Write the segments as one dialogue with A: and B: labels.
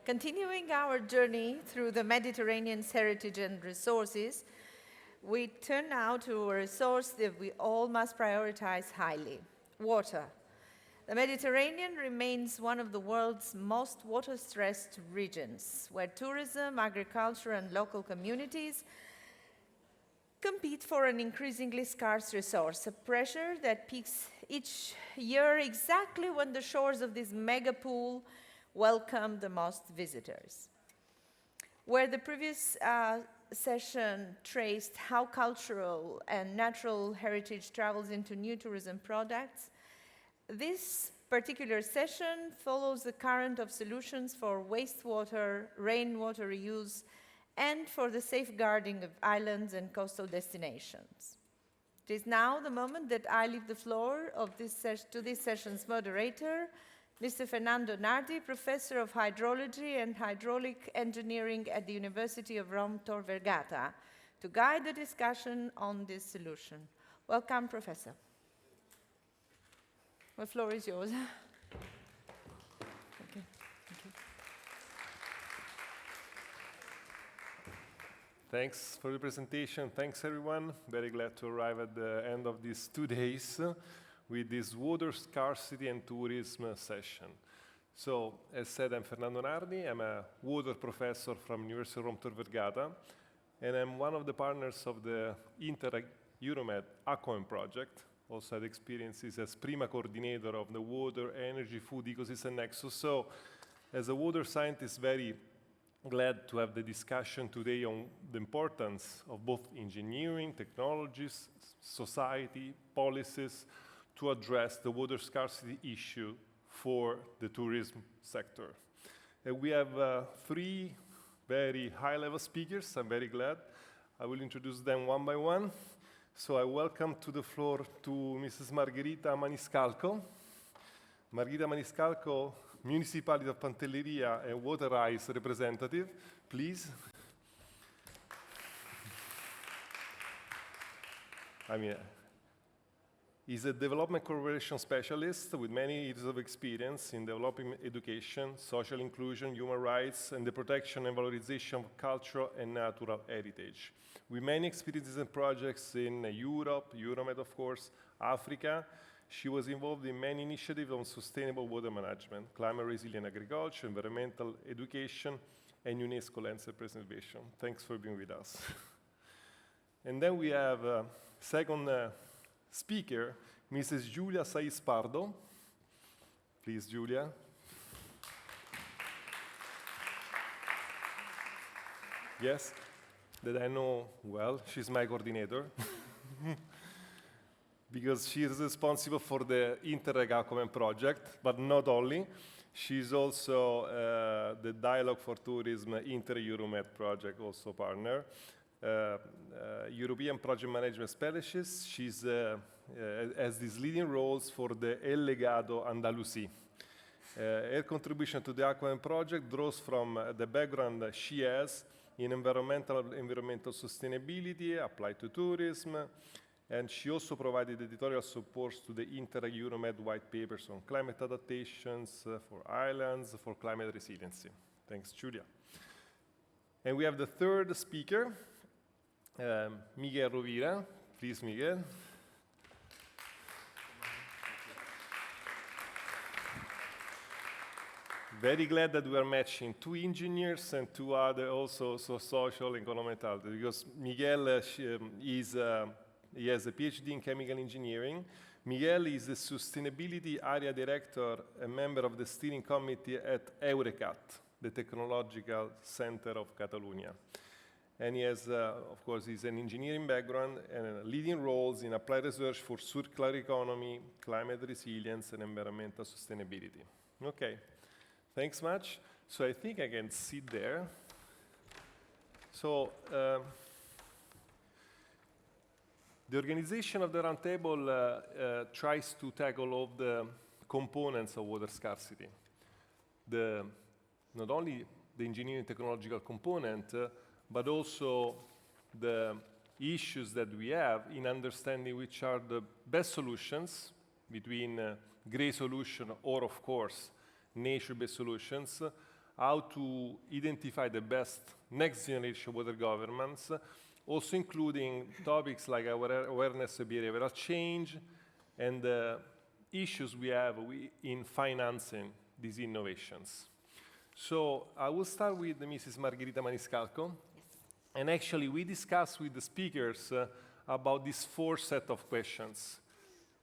A: Continuing our journey through the Mediterranean's heritage and resources, we turn now to a resource that we all must prioritize highly: water. The Mediterranean remains one of the world's most water-stressed regions, where tourism, agriculture, and local communities compete for an increasingly scarce resource, a pressure that peaks each year exactly when the shores of this mega pool welcome the most visitors. Where the previous session traced how cultural and natural heritage travels into new tourism products, this particular session follows the current of solutions for wastewater, rainwater reuse, and for the safeguarding of islands and coastal destinations. It is now the moment that I leave the floor to this session's moderator, Mr. Fernando Nardi, Professor of Hydrology and Hydraulic Engineering at the University of Rome Tor Vergata, to guide the discussion on this solution. Welcome, Professor. The floor is yours. Thank you.
B: Thanks for the presentation. Thanks, everyone. Very glad to arrive at the end of these 2 days with this water scarcity and tourism session. So, as said, I'm Fernando Nardi. I'm a water professor from University of Rome Tor Vergata, and I'm one of the partners of the Interreg-Euromed Aquaman project. Also had experiences as Prima coordinator of the Water, Energy, Food Ecosystem Nexus. So, as a water scientist, very glad to have the discussion today on the importance of both engineering, technologies, society, policies, to address the water scarcity issue for the tourism sector. And we have 3 very high-level speakers. I'm very glad. I will introduce them one by one. So I welcome to the floor to Mrs. Margherita Maniscalco. Margherita Maniscalco, Municipality of Pantelleria and Water Rights representative, please. He's a development cooperation specialist with many years of experience in developing education, social inclusion, human rights, and the protection and valorization of cultural and natural heritage. With many experiences and projects in Europe, Euromed, of course, Africa, she was involved in many initiatives on sustainable water management, climate resilient agriculture, environmental education, and UNESCO landscape preservation. Thanks for being with us. And then we have a second speaker, Mrs. Giulia Saiz Pardo. Please, Giulia. Yes, that I know well. She's my coordinator. Because she is responsible for the Interreg Aquaman project, but not only. She's also the Dialogue for Tourism Inter-Euromed project, also partner. European project management specialist. She's has these leading roles for the El Legado Andalusi. Her contribution to the Aquaman project draws from the background she has in environmental sustainability applied to tourism, and she also provided editorial support to the Interreg-Euromed white papers on climate adaptations for islands, for climate resiliency. Thanks, Giulia. And we have the third speaker, Miguel Rovira. Please, Miguel. Very glad that we are matching 2 engineers and 2 other also social and environmental, because Miguel he has a PhD in chemical engineering. Miguel is the sustainability area director and member of the steering committee at Eurecat, the technological center of Catalonia. And he has, of course, he's an engineering background and leading roles in applied research for circular economy, climate resilience, and environmental sustainability. Okay, thanks much. So I think I can sit there. So the organization of the roundtable tries to tackle all the components of water scarcity. Not only the engineering technological component, but also the issues that we have in understanding which are the best solutions between gray solution or, of course, nature-based solutions, how to identify the best next generation water governance, also including topics like awareness of behavioral change and issues we have in financing these innovations. So I will start with Mrs. Margherita Maniscalco.
C: Yes.
B: And actually, we discussed with the speakers about these 4 set of questions: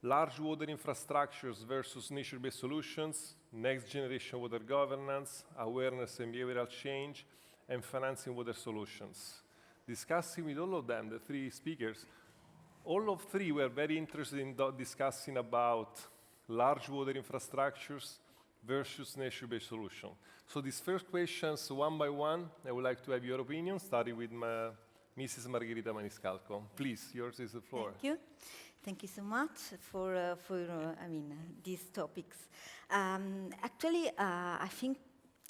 B: large water infrastructures versus nature-based solutions, next generation water governance, awareness and behavioral change, and financing water solutions. Discussing with all of them, the 3 speakers, all of 3 were very interested in discussing about large water infrastructures versus nature-based solution. So these first questions, one by one, I would like to have your opinion, starting with Mrs. Margherita Maniscalco. Please, yours is the floor.
C: Thank you. Thank you so much for these topics. Actually, I think,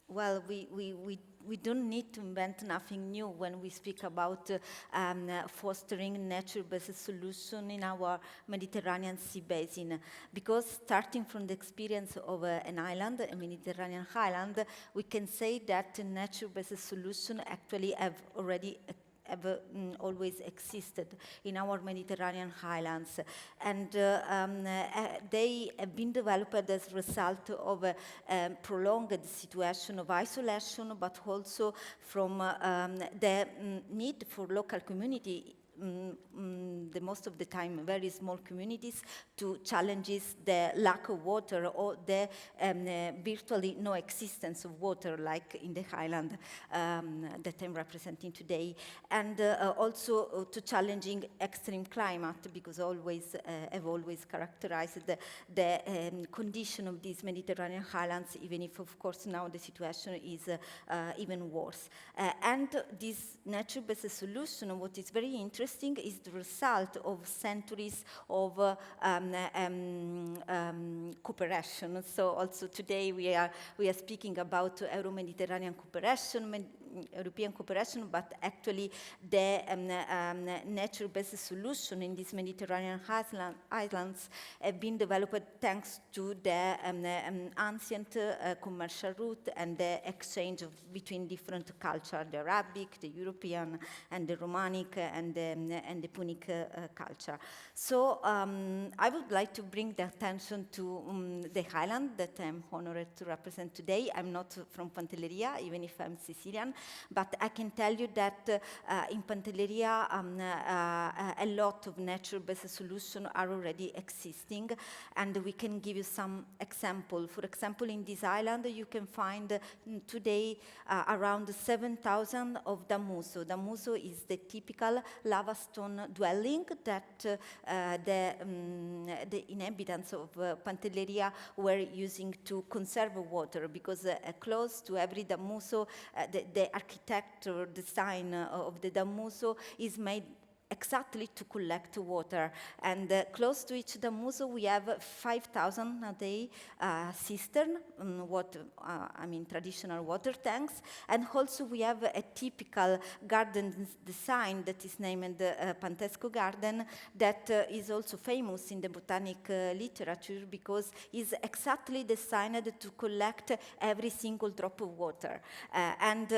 C: well, we don't need to invent nothing new when we speak about fostering nature-based solution in our Mediterranean Sea basin. Because starting from the experience of an island, a Mediterranean island, we can say that nature-based solution actually have always existed in our Mediterranean highlands. And they have been developed as a result of a prolonged situation of isolation, but also from the need for local community, the most of the time very small communities, to challenges the lack of water or the virtually no existence of water, like in the highland that I'm representing today, and also to challenging extreme climate, because have always characterized the condition of these Mediterranean highlands, even if of course now the situation is even worse. And this nature-based solution, what is very interesting, is the result of centuries of cooperation. So also today we are speaking about Euro-Mediterranean cooperation, European cooperation, but actually the nature-based solution in these Mediterranean islands have been developed thanks to the ancient commercial route and the exchange between different cultures, the Arabic, the European, and the Romanic, and the Punic culture. So I would like to bring the attention to the highland that I'm honored to represent today. I'm not from Pantelleria, even if I'm Sicilian, but I can tell you that in Pantelleria a lot of nature-based solutions are already existing, and we can give you some example. For example, in this island you can find today around 7,000 of damuso. Damuso is the typical lava stone dwelling that the inhabitants of Pantelleria were using to conserve water, because close to every damuso, the architecture design of the damuso is made exactly to collect water. And close to each damuso we have 5,000 a day cistern, traditional water tanks. And also we have a typical garden design that is named Pantesco Garden, that is also famous in the botanic literature, because it's exactly designed to collect every single drop of water. And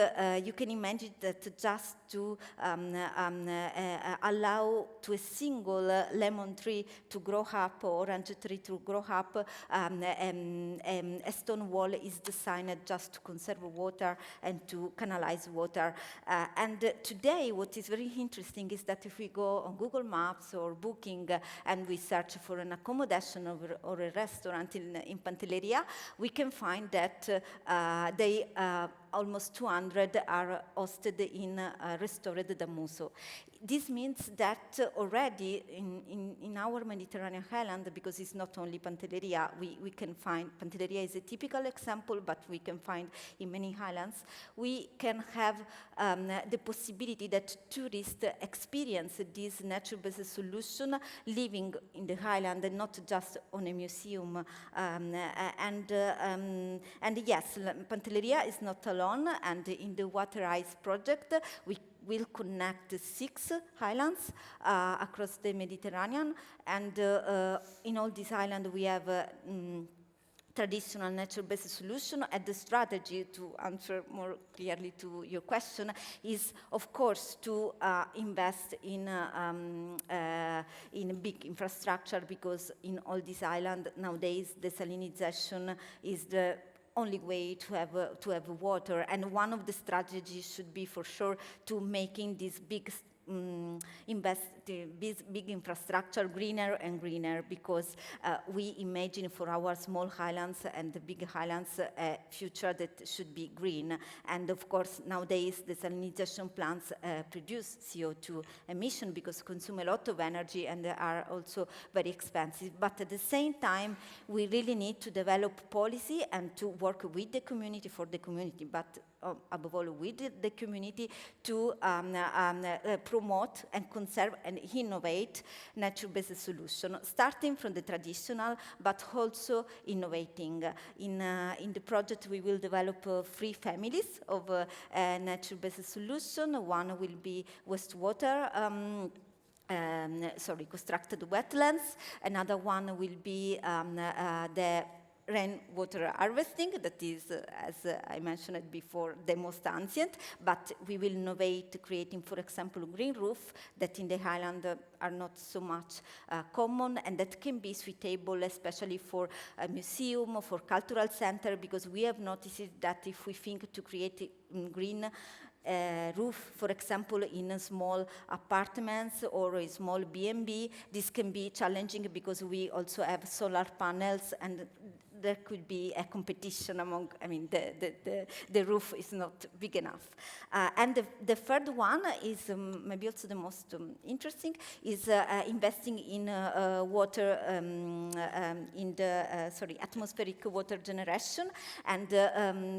C: you can imagine that just to allow to a single lemon tree to grow up, or orange tree to grow up, a stone wall is designed just to conserve water and to canalize water. And today what is very interesting is that if we go on Google Maps or Booking and we search for an accommodation or a restaurant in Pantelleria, we can find that almost 200 are hosted in restored damuso. This means that already in our Mediterranean island, because it's not only Pantelleria, we can find, Pantelleria is a typical example, but we can find in many islands, we can have the possibility that tourists experience this nature-based solution living in the island and not just on a museum. And yes, Pantelleria is not alone, and in the Water Eyes project, we will connect 6 islands across the Mediterranean, and in all these islands we have traditional nature-based solution, and the strategy, to answer more clearly to your question, is of course to invest in big infrastructure, because in all these islands nowadays desalinization is the only way to have water, and one of the strategies should be for sure to making these big big infrastructure greener and greener, because we imagine for our small islands and the big islands a future that should be green. And of course, nowadays, desalinization plants produce CO2 emission because consume a lot of energy and are also very expensive. But at the same time, we really need to develop policy and to work with the community, for the community, but above all with the community, to promote and conserve and innovate nature-based solutions, starting from the traditional, but also innovating. In the project, we will develop 3 families of nature-based solutions. One will be wastewater, constructed wetlands. Another one will be the rainwater harvesting, that is, as I mentioned before, the most ancient, but we will innovate, creating, for example, green roof that in the island are not so much common, and that can be suitable especially for a museum or for cultural center, because we have noticed that if we think to create green roof, for example, in small apartments or a small B&B, this can be challenging because we also have solar panels, and there could be a competition among, the roof is not big enough. And the third one is maybe also the most interesting, is investing in water, in the, atmospheric water generation. And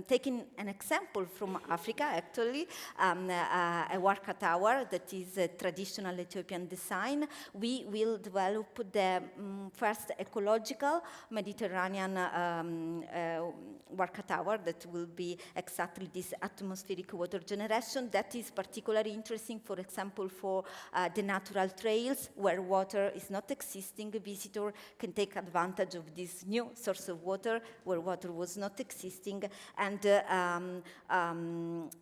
C: taking an example from Africa, actually, a Warka Tower that is a traditional Ethiopian design, we will develop the first ecological Mediterranean Warka Tower that will be exactly this atmospheric water generation. That is particularly interesting, for example, for the natural trails where water is not existing. A visitor can take advantage of this new source of water where water was not existing. And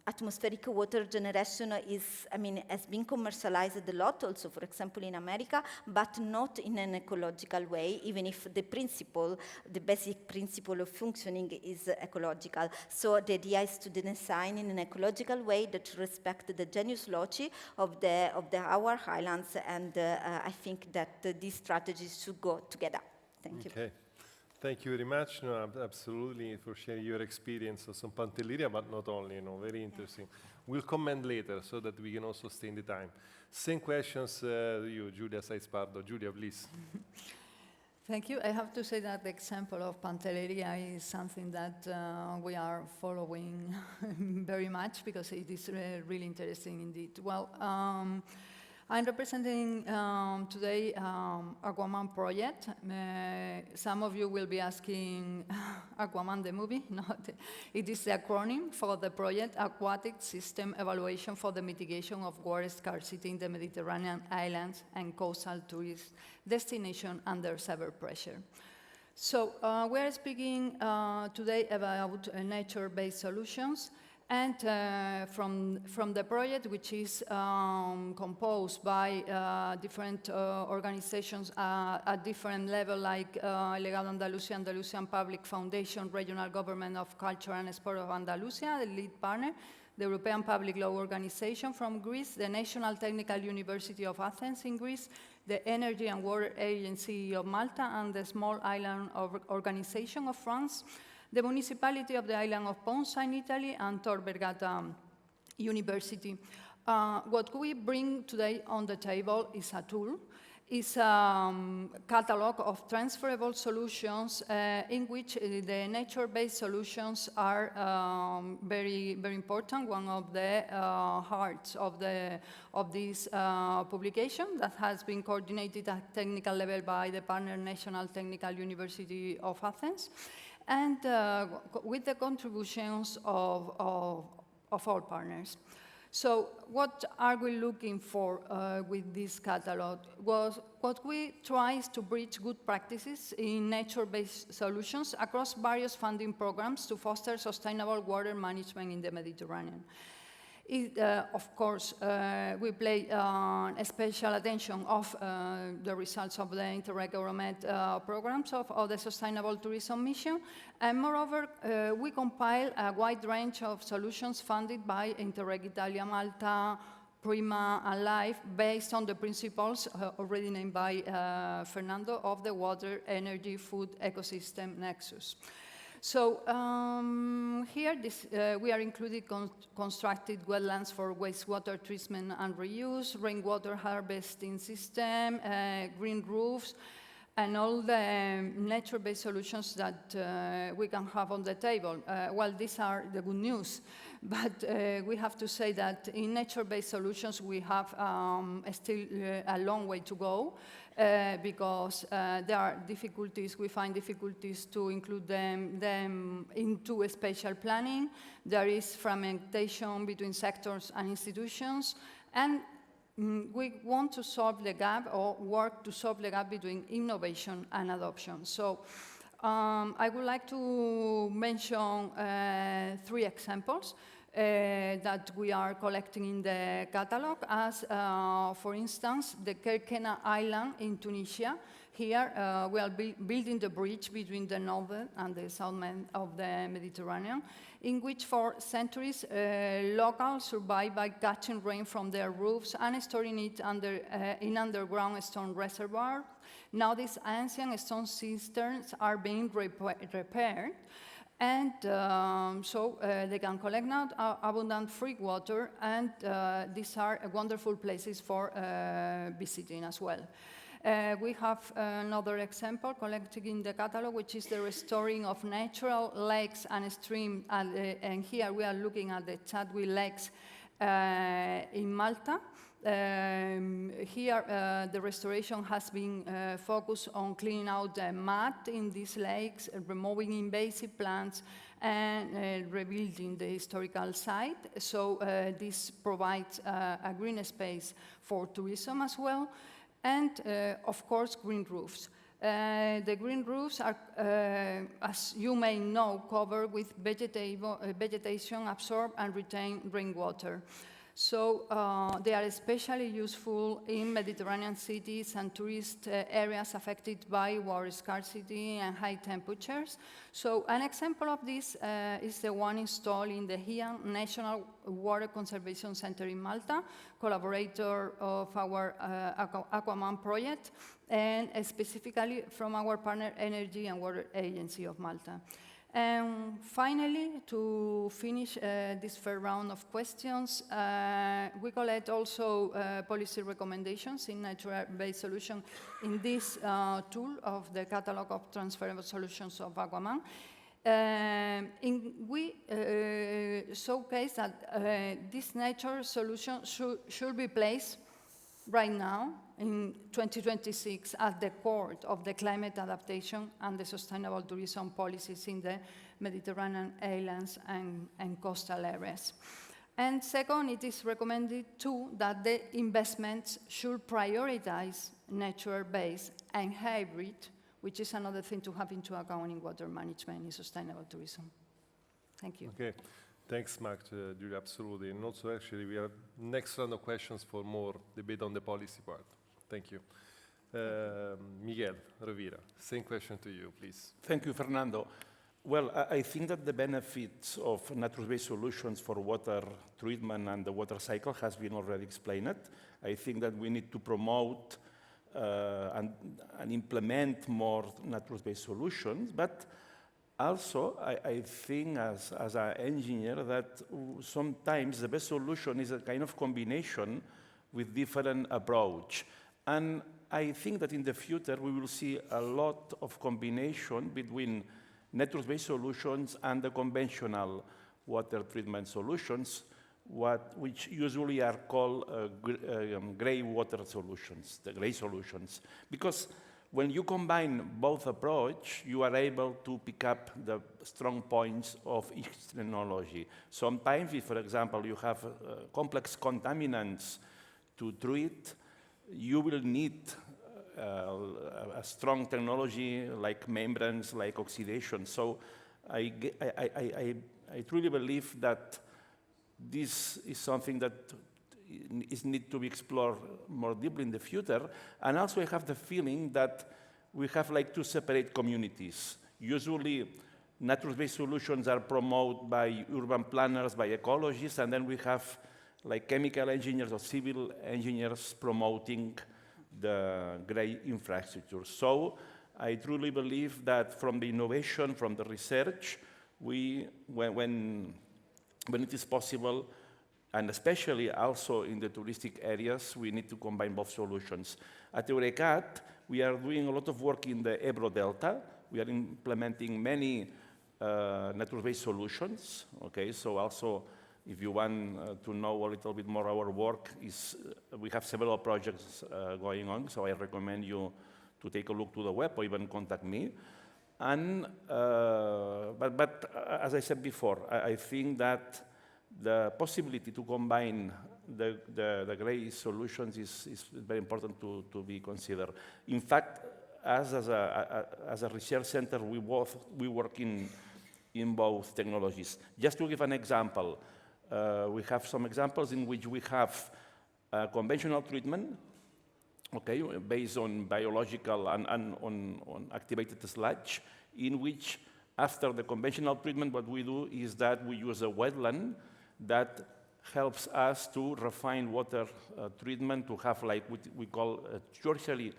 C: atmospheric water generation is, has been commercialized a lot also, for example, in America, but not in an ecological way, even if the principle, the basic principle of functioning is ecological. So the idea is to design in an ecological way that respect the genius loci of our islands, and I think that these strategies should go together. Thank you.
B: Okay. Thank you very much. No, absolutely, for sharing your experience also on Pantelleria, but not only, very interesting. We'll comment later so that we can also stay in the time. Same questions to you, Giulia Saizpardo. Giulia, please.
D: Thank you. I have to say that the example of Pantelleria is something that we are following very much, because it is really interesting indeed. Well, I'm representing today Aquaman project. Some of you will be asking, Aquaman the movie? No, it is the acronym for the project Aquatic System Evaluation for the Mitigation of Water Scarcity in the Mediterranean Islands and Coastal Tourist Destination under Severe Pressure. So we are speaking today about nature-based solutions. And from the project, which is composed by different organizations at different level, like Legado Andalusia, Andalusian Public Foundation, Regional Government of Culture and Sport of Andalusia, the lead partner, the European Public Law Organization from Greece, the National Technical University of Athens in Greece, the Energy and Water Agency of Malta, and the Small Island Organization of France, the municipality of the island of Ponza in Italy, and Tor Vergata University. What we bring today on the table is a tool, is a catalog of transferable solutions in which the nature-based solutions are very, very important. One of the hearts of this publication that has been coordinated at technical level by the partner National Technical University of Athens, and with the contributions of all partners. So what are we looking for with this catalog? What we try is to bridge good practices in nature-based solutions across various funding programs to foster sustainable water management in the Mediterranean. Of course, we pay special attention of the results of the Interreg programs of the Sustainable Tourism Mission, and moreover, we compile a wide range of solutions funded by Interreg Italia, Malta, Prima, and Life, based on the principles already named by Fernando of the water, energy, food, ecosystem nexus. So here we are including constructed wetlands for wastewater treatment and reuse, rainwater harvesting system, green roofs, and all the nature-based solutions that we can have on the table. Well, these are the good news, but we have to say that in nature-based solutions we have still a long way to go. Because there are difficulties, we find difficulties to include them into spatial planning. There is fragmentation between sectors and institutions, and we want to solve the gap or work to solve the gap between innovation and adoption. So I would like to mention 3 examples that we are collecting in the catalog, as for instance, the Kerkena Island in Tunisia. Here we are building the bridge between the northern and the southern of the Mediterranean, in which for centuries locals survived by catching rain from their roofs and storing it in underground stone reservoirs. Now these ancient stone cisterns are being repaired, and so they can collect now abundant free water, and these are wonderful places for visiting as well. We have another example collected in the catalog, which is the restoring of natural lakes and streams, and here we are looking at the Chadwi Lakes in Malta. Here, the restoration has been focused on cleaning out the mud in these lakes, removing invasive plants, and rebuilding the historical site. So this provides a green space for tourism as well, and of course, green roofs. The green roofs are, as you may know, covered with vegetation, absorb and retain rainwater. So they are especially useful in Mediterranean cities and tourist areas affected by water scarcity and high temperatures. So an example of this is the one installed in the Heian National Water Conservation Center in Malta, collaborator of our Aquaman project, and specifically from our partner Energy and Water Agency of Malta. And finally, to finish this first round of questions, we collect also policy recommendations in nature-based solutions in this tool of the catalog of transferable solutions of Aquaman. We showcase that this nature solution should be placed right now in 2026 at the core of the climate adaptation and the sustainable tourism policies in the Mediterranean islands and coastal areas. And second, it is recommended too that the investments should prioritize nature-based and hybrid, which is another thing to have into account in water management in sustainable tourism. Thank you.
B: Okay. Thanks, Mark, Julia, absolutely. And also, actually, we have next round of questions for more debate on the policy part. Thank you. Miguel Rovira, same question to you, please.
E: Thank you, Fernando. Well, I think that the benefits of nature-based solutions for water treatment and the water cycle has been already explained. I think that we need to promote and implement more nature-based solutions, but also, I think as an engineer that sometimes the best solution is a kind of combination with different approach. And I think that in the future we will see a lot of combination between nature-based solutions and the conventional water treatment solutions, which usually are called gray water solutions, the gray solutions. Because when you combine both approach, you are able to pick up the strong points of each technology. Sometimes, if, for example, you have complex contaminants to treat, you will need a strong technology like membranes, like oxidation. So I truly believe that this is something that is need to be explored more deeply in the future. And also I have the feeling that we have like two separate communities. Usually nature-based solutions are promoted by urban planners, by ecologists, and then we have like chemical engineers or civil engineers promoting the grey infrastructure. So I truly believe that from the innovation, from the research, when it is possible, and especially also in the touristic areas, we need to combine both solutions. At Eurecat, we are doing a lot of work in the Ebro Delta. We are implementing many nature-based solutions. Okay, so also, if you want to know a little bit more our work, we have several projects going on, so I recommend you to take a look to the web or even contact me. And, but as I said before, I think that the possibility to combine the grey solutions is very important to be considered. In fact, as a research center, we work in both technologies. Just to give an example, we have some examples in which we have conventional treatment, okay, based on biological and on activated sludge, in which after the conventional treatment, what we do is that we use a wetland that helps us to refine water treatment to have like what we call a tertiary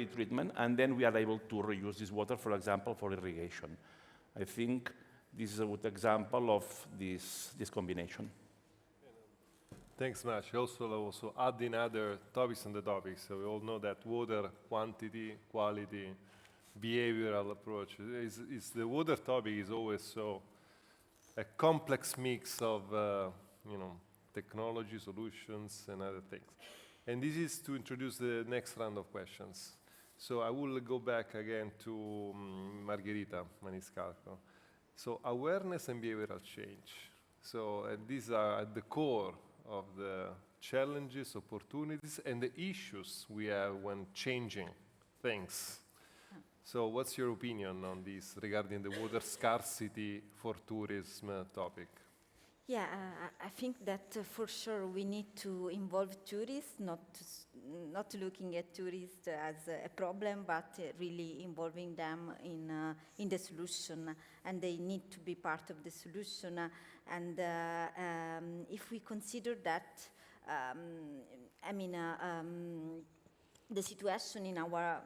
E: treatment, and then we are able to reuse this water, for example, for irrigation. I think this is a good example of this combination.
B: Thanks much. Also adding other topics on the topic. So we all know that water quantity, quality, behavioral approach. The water topic is always so a complex mix of technology, solutions, and other things. And this is to introduce the next round of questions. So I will go back again to Margherita Maniscalco. So awareness and behavioral change. So these are at the core of the challenges, opportunities, and the issues we have when changing things. So what's your opinion on this regarding the water scarcity for tourism topic?
C: Yeah, I think that for sure we need to involve tourists, not looking at tourists as a problem, but really involving them in the solution, and they need to be part of the solution. And if we consider that, the situation in our,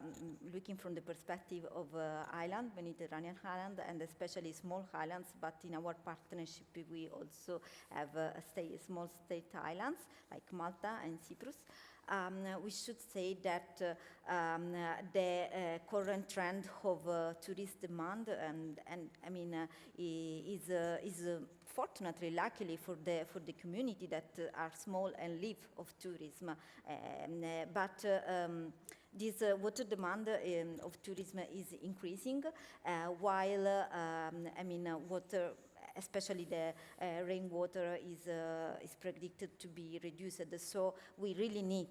C: looking from the perspective of island, Mediterranean island, and especially small islands, but in our partnership we also have small state islands like Malta and Cyprus. We should say that the current trend of tourist demand is fortunately, luckily for the community that are small and live of tourism, but this water demand of tourism is increasing, while water, especially the rainwater, is predicted to be reduced. So we really need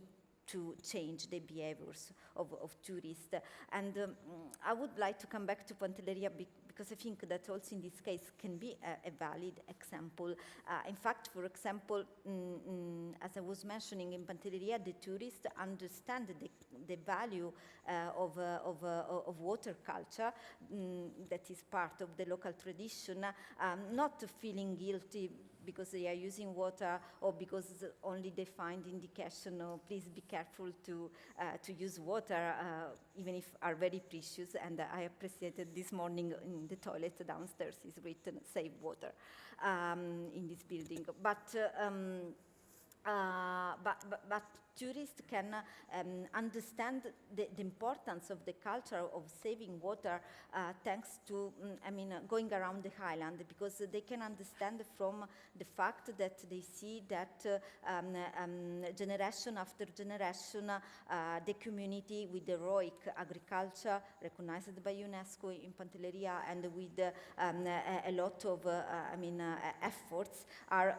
C: to change the behaviors of tourists. And I would like to come back to Pantelleria because I think that also in this case can be a valid example. In fact, for example, as I was mentioning, in Pantelleria, the tourists understand the value of water culture that is part of the local tradition, not feeling guilty because they are using water or because only they find indication, oh, please be careful to use water, even if are very precious. And I appreciated this morning in the toilet downstairs is written save water tourists can understand the importance of the culture of saving water thanks to, going around the island, because they can understand from the fact that they see that generation after generation, the community with heroic agriculture recognized by UNESCO in Pantelleria and with a lot of efforts are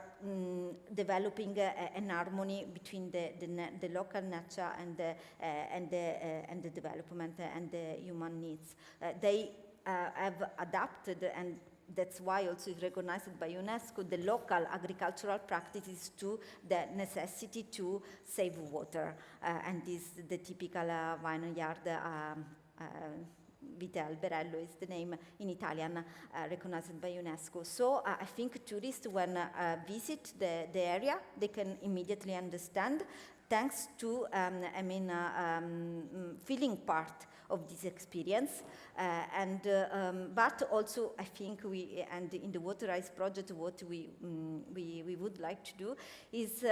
C: developing an harmony between the local nature and the development and the human needs. They have adapted, and that's why also is recognized by UNESCO, the local agricultural practices to the necessity to save water. And this the typical vineyard Vite Alberello is the name in Italian, recognized by UNESCO. So I think tourists, when visit the area, they can immediately understand, thanks to feeling part of this experience. But also I think and in the Water Rise project, what we would like to do is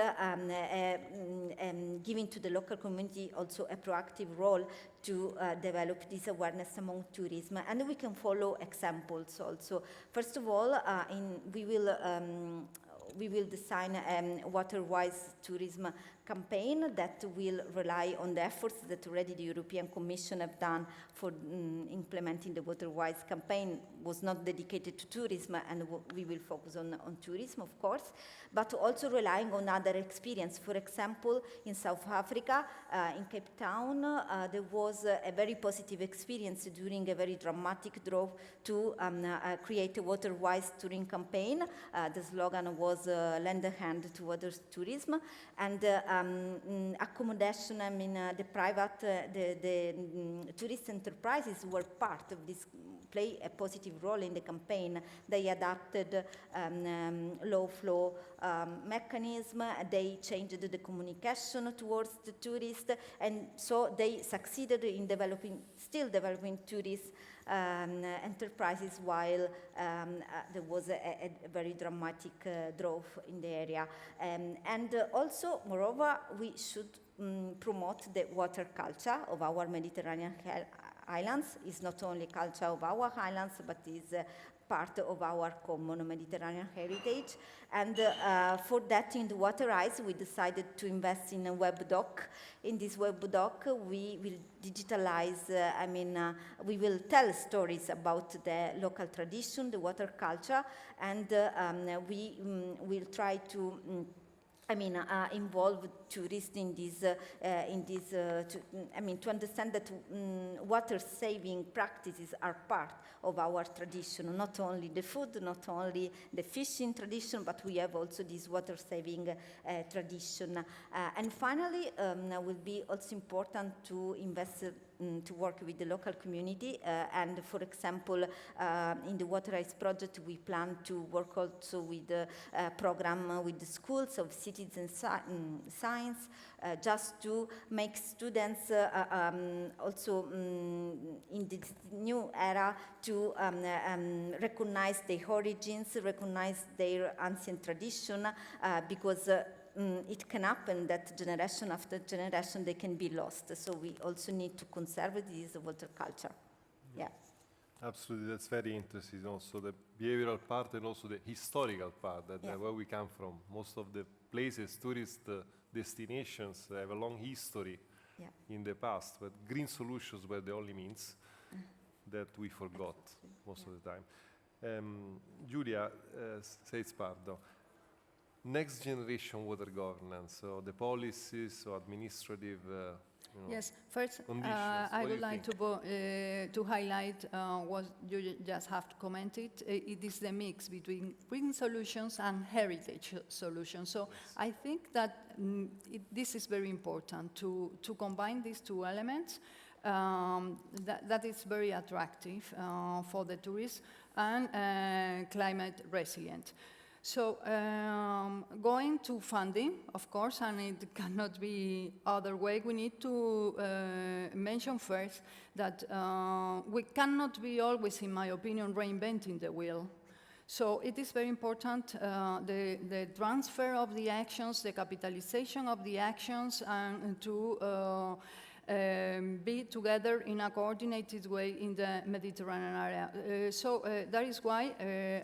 C: giving to the local community also a proactive role to develop this awareness among tourism. And we can follow examples also. First of all, we will design a water-wise tourism campaign that will rely on the efforts that already the European Commission have done for implementing the water-wise campaign. Was not dedicated to tourism, and we will focus on tourism, of course, but also relying on other experience. For example, in South Africa, in Cape Town, there was a very positive experience during a very dramatic drought to create a water-wise touring campaign. The slogan was lend a hand to water tourism, and accommodation, the private, the tourist enterprises were part of this, play a positive role in the campaign. They adapted low flow mechanism, they changed the communication towards the tourist, and so they succeeded in still developing tourist enterprises while there was a very dramatic drought in the area. And also, moreover, we should promote the water culture of our Mediterranean islands. It's not only culture of our islands, but is part of our common Mediterranean heritage. And for that, in the Water Rise, we decided to invest in a web doc. In this web doc, we will digitalize, we will tell stories about the local tradition, the water culture, and we will try to involve tourists in this, to understand that water-saving practices are part of our tradition, not only the food, not only the fishing tradition, but we have also this water-saving tradition. And finally, will be also important to invest to work with the local community, and for example, in the Water Rise project, we plan to work also with the program with the schools of cities and science, just to make students also in this new era to recognize their origins, recognize their ancient tradition, because it can happen that generation after generation they can be lost. So we also need to conserve this water culture. Yeah.
B: Absolutely, that's very interesting. Also the behavioral part and also the historical part, that where we come from. Most of the places, tourist destinations have a long history in the past, but green solutions were the only means that we forgot most of the time. Giulia Seitz-Pardo, next generation water governance, so the policies, so administrative
D: Yes, first I would like to highlight what you just have commented. It is the mix between green solutions and heritage solutions. So I think that this is very important to combine these two elements. That is very attractive for the tourists and climate resilient. So going to funding, of course, and it cannot be other way. We need to mention first that we cannot be always, in my opinion, reinventing the wheel. So it is very important, the transfer of the actions, the capitalization of the actions, and to be together in a coordinated way in the Mediterranean area. So that is why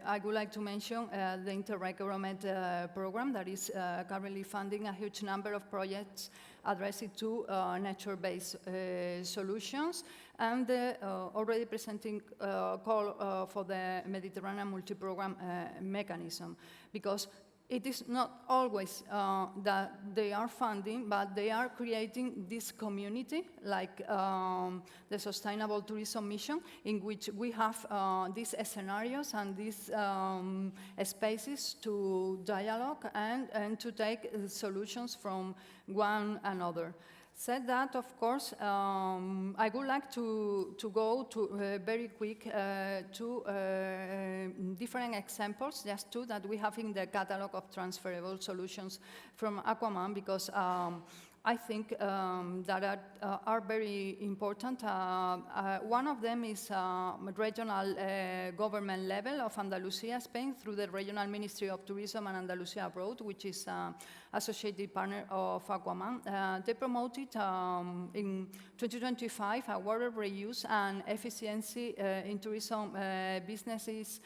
D: I would like to mention the Interreg Euromed program that is currently funding a huge number of projects addressed to nature-based solutions, and already presenting call for the Mediterranean multi-program mechanism, because it is not always that they are funding, but they are creating this community, like the Sustainable Tourism Mission, in which we have these scenarios and these spaces to dialogue and to take solutions from one another. Said that, of course, I would like to go to very quick to different examples, just two that we have in the catalog of transferable solutions from Aquaman, because I think that are very important. One of them is regional government level of Andalusia, Spain, through the Regional Ministry of Tourism and Andalusia Abroad, which is associated partner of Aquaman. They promoted in 2025 a water reuse and efficiency in tourism businesses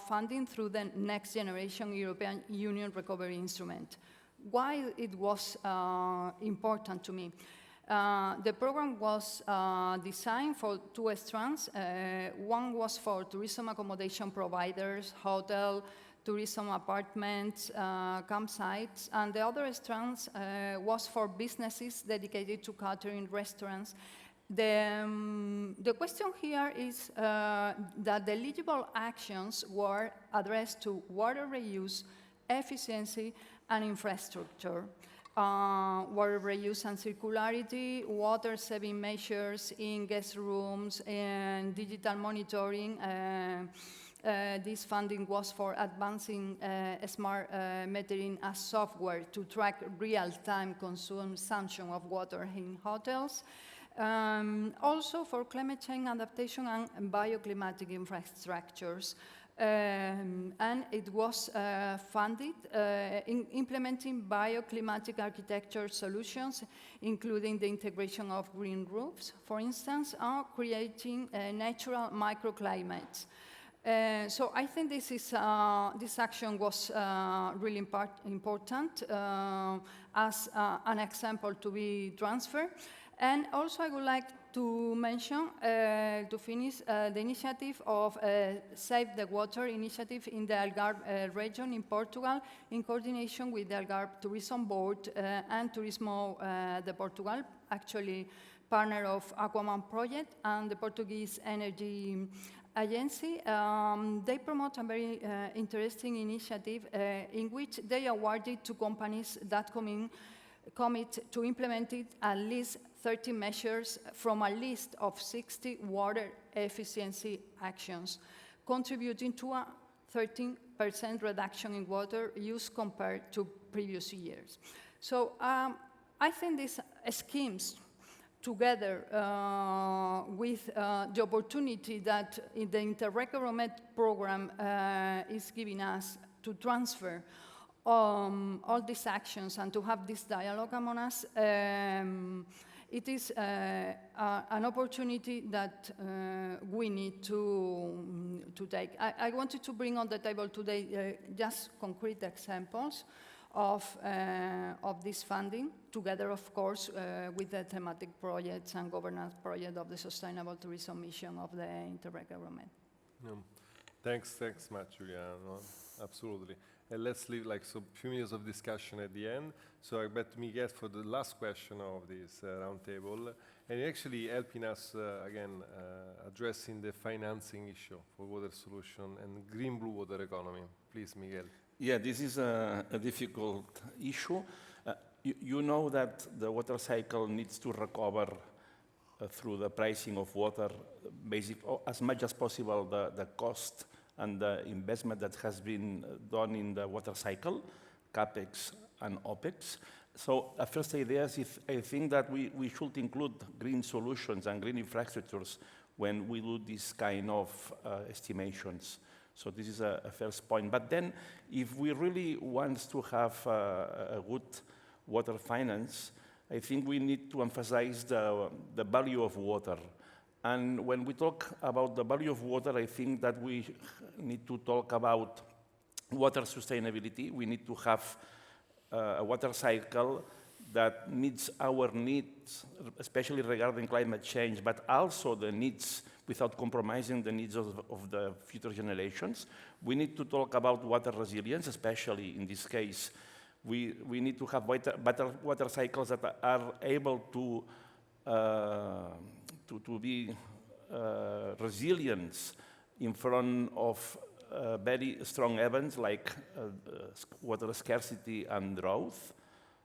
D: funding through the Next Generation European Union Recovery Instrument. Why it was important to me? The program was designed for two strands. One was for tourism accommodation providers, hotel, tourism apartments, campsites, and the other strand was for businesses dedicated to catering, restaurants. The question here is that the eligible actions were addressed to water reuse, efficiency, and infrastructure. Water reuse and circularity, water-saving measures in guest rooms, and digital monitoring. This funding was for advancing smart metering as software to track real-time consumption of water in hotels. Also for climate change adaptation and bioclimatic infrastructures. And it was funded in implementing bioclimatic architecture solutions, including the integration of green roofs, for instance, or creating natural microclimates. So I think this action was really important as an example to be transferred. And also I would like to mention, to finish, the initiative of Save the Water initiative in the Algarve region in Portugal, in coordination with the Algarve Tourism Board and Turismo de Portugal, actually partner of Aquaman project and the Portuguese Energy Agency. They promote a very interesting initiative in which they awarded to companies that commit to implement it at least 30 measures from a list of 60 water efficiency actions, contributing to a 13% reduction in water use compared to previous years. So I think these schemes, together with the opportunity that the Interreg Euromed program is giving us to transfer all these actions and to have this dialogue among us, it is an opportunity that we need to take. I wanted to bring on the table today just concrete examples of this funding, together, of course, with the thematic projects and governance project of the Sustainable Tourism Mission of the Interreg Euromed.
B: Thanks much, Julia. No, absolutely. And let's leave like some few minutes of discussion at the end. So I bet Miguel for the last question of this roundtable, and actually helping us again addressing the financing issue for water solution and green blue water economy. Please, Miguel.
E: Yeah, this is a difficult issue. You know that the water cycle needs to recover through the pricing of water, as much as possible, the cost and the investment that has been done in the water cycle, CAPEX and OPEX. So the first idea is I think that we should include green solutions and green infrastructures when we do this kind of estimations. So this is a first point. But then, if we really want to have a good water finance, I think we need to emphasize the value of water. And when we talk about the value of water, I think that we need to talk about water sustainability. We need to have a water cycle that meets our needs, especially regarding climate change, but also the needs without compromising the needs of the future generations. We need to talk about water resilience, especially in this case. We need to have better water cycles that are able to be resilient in front of very strong events like water scarcity and drought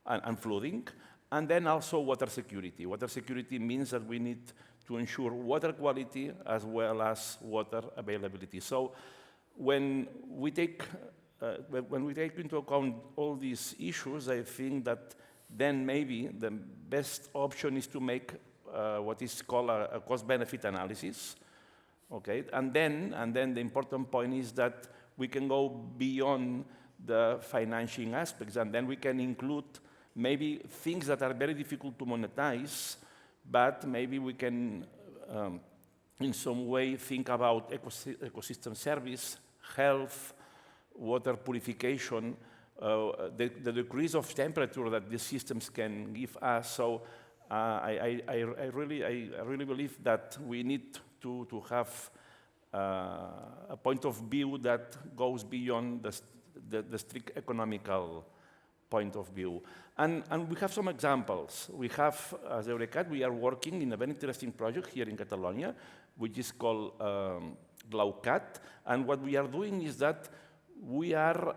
E: and flooding, and then also water security. Water security means that we need to ensure water quality as well as water availability. So when we take into account all these issues, I think that then maybe the best option is to make what is called a cost-benefit analysis. Okay, and then the important point is that we can go beyond the financing aspects, and then we can include maybe things that are very difficult to monetize, but maybe we can, in some way, think about ecosystem service, health, water purification, the decrease of temperature that these systems can give us. So I really believe that we need to have a point of view that goes beyond the strict economical point of view. And we have some examples. We have, as Eurecat, we are working in a very interesting project here in Catalonia, which is called GLAUCAT. And what we are doing is that we are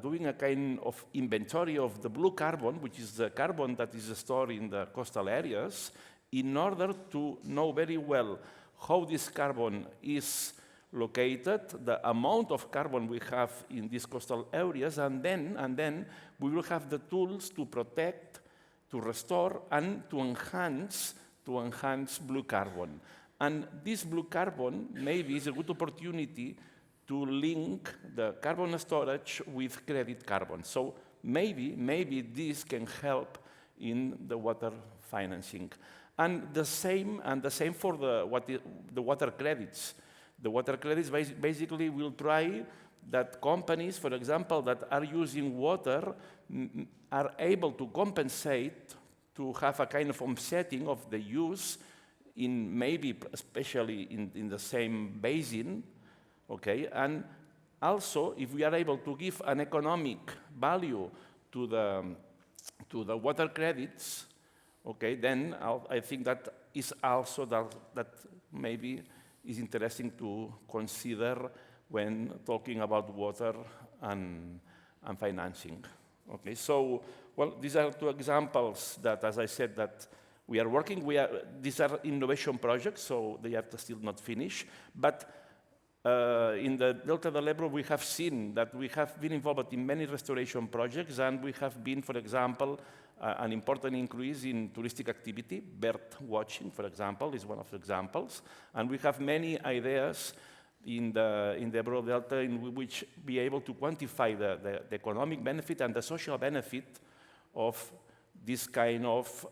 E: doing a kind of inventory of the blue carbon, which is the carbon that is stored in the coastal areas, in order to know very well how this carbon is located, the amount of carbon we have in these coastal areas, and then we will have the tools to protect, to restore, and to enhance blue carbon. And this blue carbon maybe is a good opportunity to link the carbon storage with credit carbon. So maybe this can help in the water financing. And the same for the water credits. The water credits basically will try that companies, for example, that are using water are able to compensate to have a kind of offsetting of the use in maybe especially in the same basin, okay? And also, if we are able to give an economic value to the water credits, okay, then I think that is also that maybe is interesting to consider when talking about water and financing. Okay, so, well, these are two examples that, as I said, that we are working. These are innovation projects, so they are still not finished. But in the Delta del Ebro, we have seen that we have been involved in many restoration projects, and we have been, for example, an important increase in touristic activity. Bird watching, for example, is one of the examples. And we have many ideas in the Ebro Delta in which be able to quantify the economic benefit and the social benefit of this kind of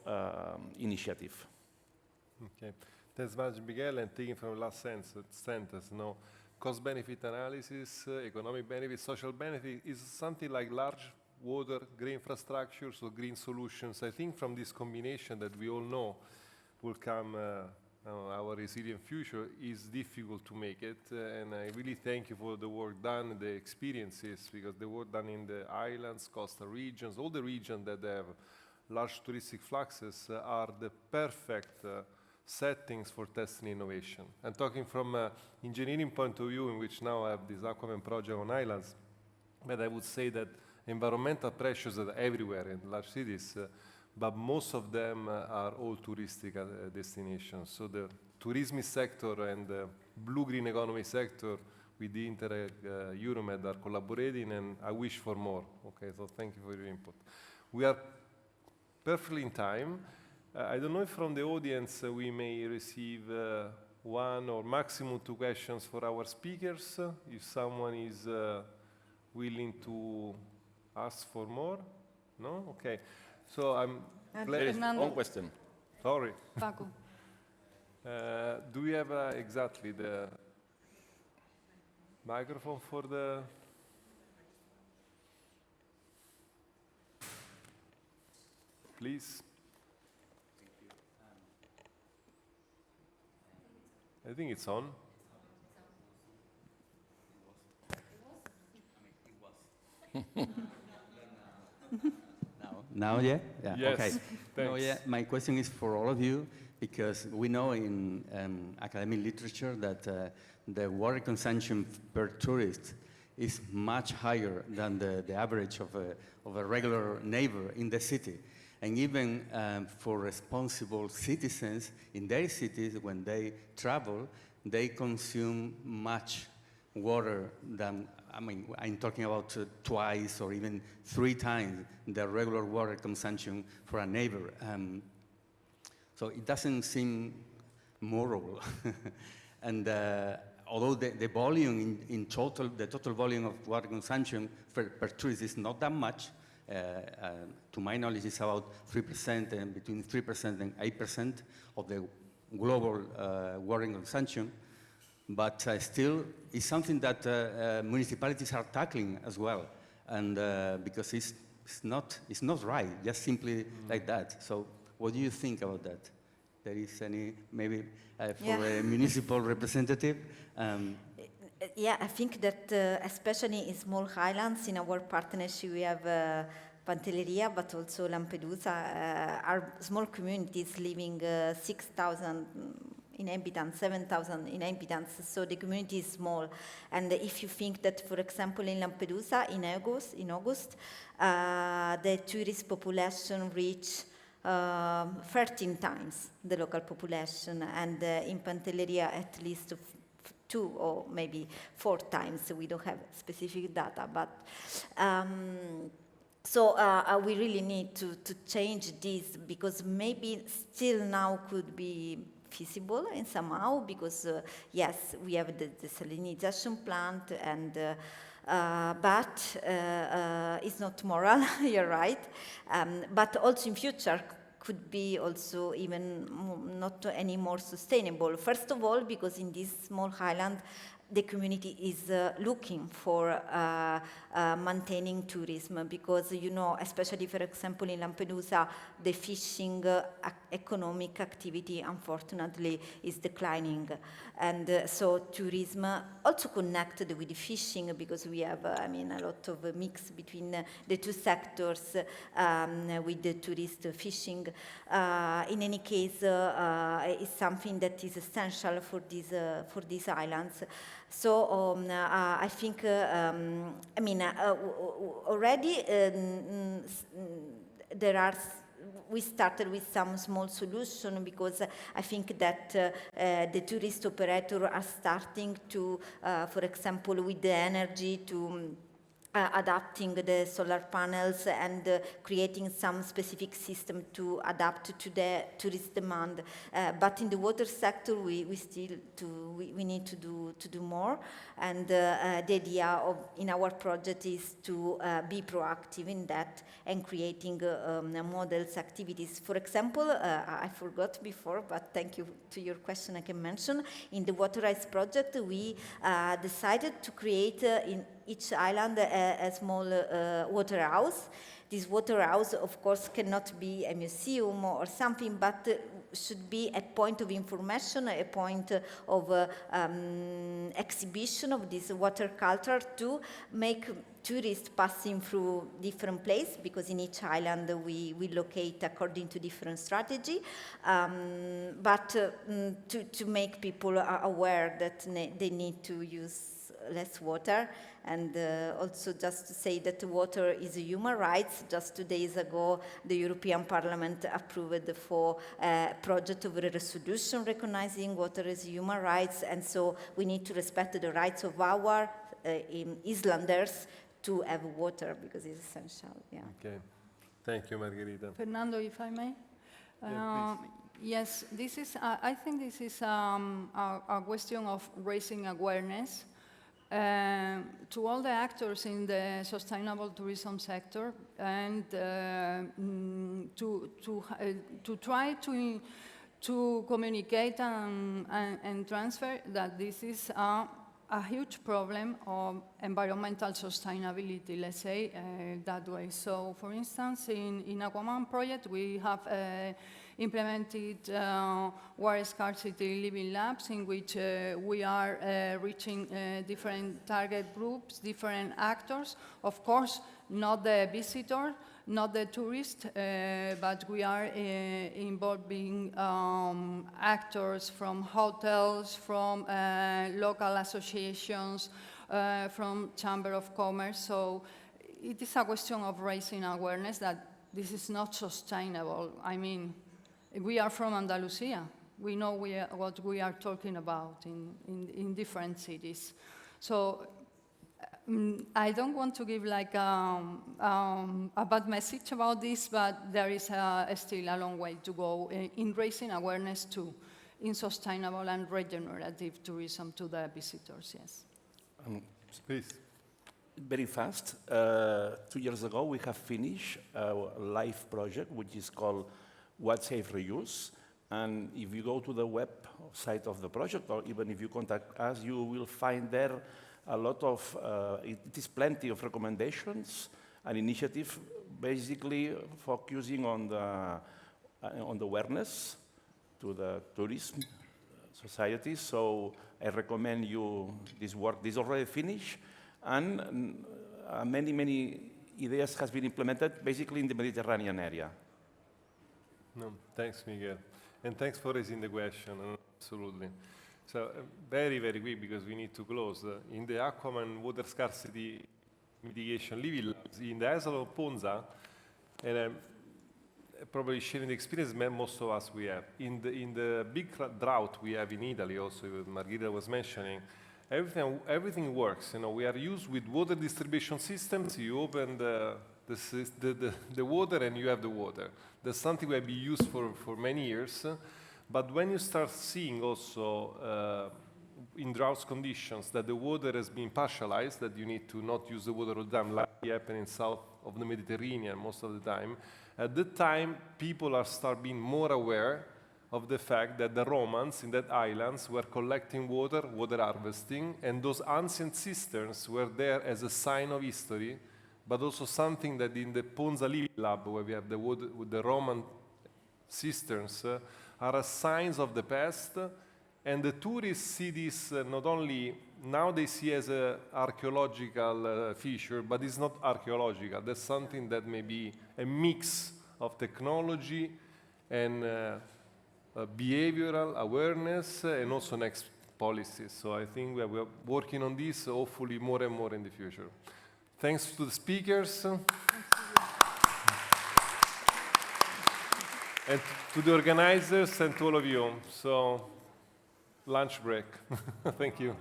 E: initiative.
B: Okay. Thanks much, Miguel. And taking from the last sentence, no, cost-benefit analysis, economic benefit, social benefit is something like large water, green infrastructure, so green solutions. I think from this combination that we all know will come our resilient future is difficult to make it. And I really thank you for the work done, the experiences, because the work done in the islands, coastal regions, all the regions that have large touristic fluxes are the perfect settings for testing innovation. And talking from an engineering point of view, in which now I have this Aquaman project on islands, but I would say that environmental pressures are everywhere in large cities, but most of them are all touristic destinations. So the tourism sector and the blue-green economy sector with the Interreg Euromed are collaborating, and I wish for more. Okay, so thank you for your input. We are perfectly in time. I don't know if from the audience we may receive one or maximum two questions for our speakers. If someone is willing to ask for more, no? Okay. So I'm
E: There is
D: Fernando.
E: one question.
B: sorry.
D: Paco.
B: Do we have exactly the microphone for the? Please. I think it's on.
F: Now, yeah? Yeah,
B: Yes,
F: okay. No,
B: thanks.
F: yeah, my question is for all of you, because we know in academic literature that the water consumption per tourist is much higher than the average of a regular neighbor in the city. And even for responsible citizens in their cities, when they travel, they consume much water than, I mean, I'm talking about twice or even 3 times the regular water consumption for a neighbor. So it doesn't seem moral. And although the volume in total, the total volume of water consumption per tourist is not that much, to my knowledge, it's about 3%, and between 3% and 8% of the global water consumption. But still, it's something that municipalities are tackling as well, and because it's not right, just simply like that. So, what do you think about that? There is any maybe for a municipal representative?
C: Yeah, I think that especially in small islands, in our partnership, we have Pantelleria, but also Lampedusa, are small communities living 6,000 inhabitants, 7,000 inhabitants, so the community is small. And if you think that, for example, in Lampedusa, in August, the tourist population reached 13 times the local population, and in Pantelleria at least 2 or maybe 4 times. We don't have specific data, but so we really need to change this, because maybe still now could be feasible in somehow, because yes, we have the desalinization plant, and but it's not moral. You're right, but also in future could be also even not any more sustainable. First of all, because in this small island, the community is looking for maintaining tourism, because, you know, especially, for example, in Lampedusa, the fishing economic activity, unfortunately, is declining. And so tourism also connected with fishing, because we have, I mean, a lot of a mix between the two sectors with the tourist fishing. In any case, it's something that is essential for these islands. So I think, I mean, already we started with some small solution, because I think that the tourist operators are starting to, for example, with the energy, to adapting the solar panels and creating some specific system to adapt to the tourist demand. But in the water sector, we need to do more. And the idea in our project is to be proactive in that and creating models, activities. For example, I forgot before, but thank you to your question, I can mention. In the Water Rights project, we decided to create in each island a small water house. This water house, of course, cannot be a museum or something, but should be a point of information, a point of exhibition of this water culture, to make tourists passing through different places, because in each island we locate according to different strategy, but to make people aware that they need to use less water. And also just to say that water is a human right. Just 2 days ago, the European Parliament approved for a project of a resolution recognizing water as human rights, and so we need to respect the rights of our islanders to have water, because it's essential. Yeah.
B: Okay. Thank you, Margherita.
D: Fernando, if I may.
B: Yeah,
D: Yes, this is, I think this is a question of raising awareness to all the actors in the sustainable tourism sector, and to try to communicate and transfer that this is a huge problem of environmental sustainability, let's say that way. So, for instance, in Aquaman project, we have implemented water scarcity living labs in which we are reaching different target groups, different actors. Of course, not the visitor, not the tourist, but we are involving actors from hotels, from local associations, from Chamber of Commerce. So it is a question of raising awareness that this is not sustainable. I mean, we are from Andalusia. We know what we are talking about in different cities. So I don't want to give like a bad message about this, but there is still a long way to go in raising awareness too, in sustainable and regenerative tourism to the visitors, yes.
B: Please.
E: Very fast. 2 years ago, we have finished a live project, which is called What Safe Reuse. And if you go to the website of the project, or even if you contact us, you will find there a lot of, it is plenty of recommendations and initiative, basically focusing on the awareness to the tourism society. So I recommend you this work. This is already finished, and many ideas has been implemented, basically in the Mediterranean area.
B: No, thanks, Miguel. And thanks for raising the question, absolutely. So very quick, because we need to close. In the Aquaman water scarcity mitigation living labs in the isle of Ponza, and probably sharing the experience most of us we have. In the big drought we have in Italy, also Margherita was mentioning, everything works. You know, we are used with water distribution systems. You open the water and you have the water. That's something we have been used for many years. But when you start seeing also in drought conditions that the water has been partialized, that you need to not use the water all the time, like happening south of the Mediterranean most of the time, at that time people start being more aware of the fact that the Romans in that islands were collecting water harvesting, and those ancient cisterns were there as a sign of history, but also something that in the Ponza Living Lab, where we have the water with the Roman cisterns, are signs of the past, and the tourists see this not only, now they see as an archaeological feature, but it's not archaeological. That's something that may be a mix of technology and behavioral awareness, and also next policies. So I think we are working on this, hopefully more and more in the future. Thanks to the speakers. And to the organizers and to all of you. So, lunch break. Thank you.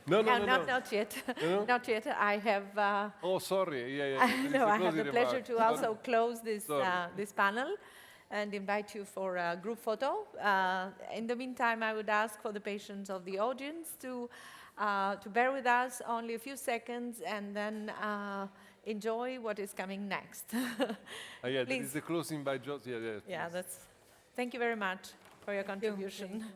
B: No.
A: Not yet.
B: No?
A: Not yet. I have.
B: Oh, sorry. Yeah.
A: No, I have the pleasure
B: remark.
A: to also close this
B: Sorry.
A: this panel and invite you for a group photo. In the meantime, I would ask for the patience of the audience to bear with us only a few seconds, and then enjoy what is coming next.
B: Yeah,
A: Please.
B: this is the closing by Jos. Yeah.
A: Yeah, that's. Thank you very much for your contribution.
D: Thank you.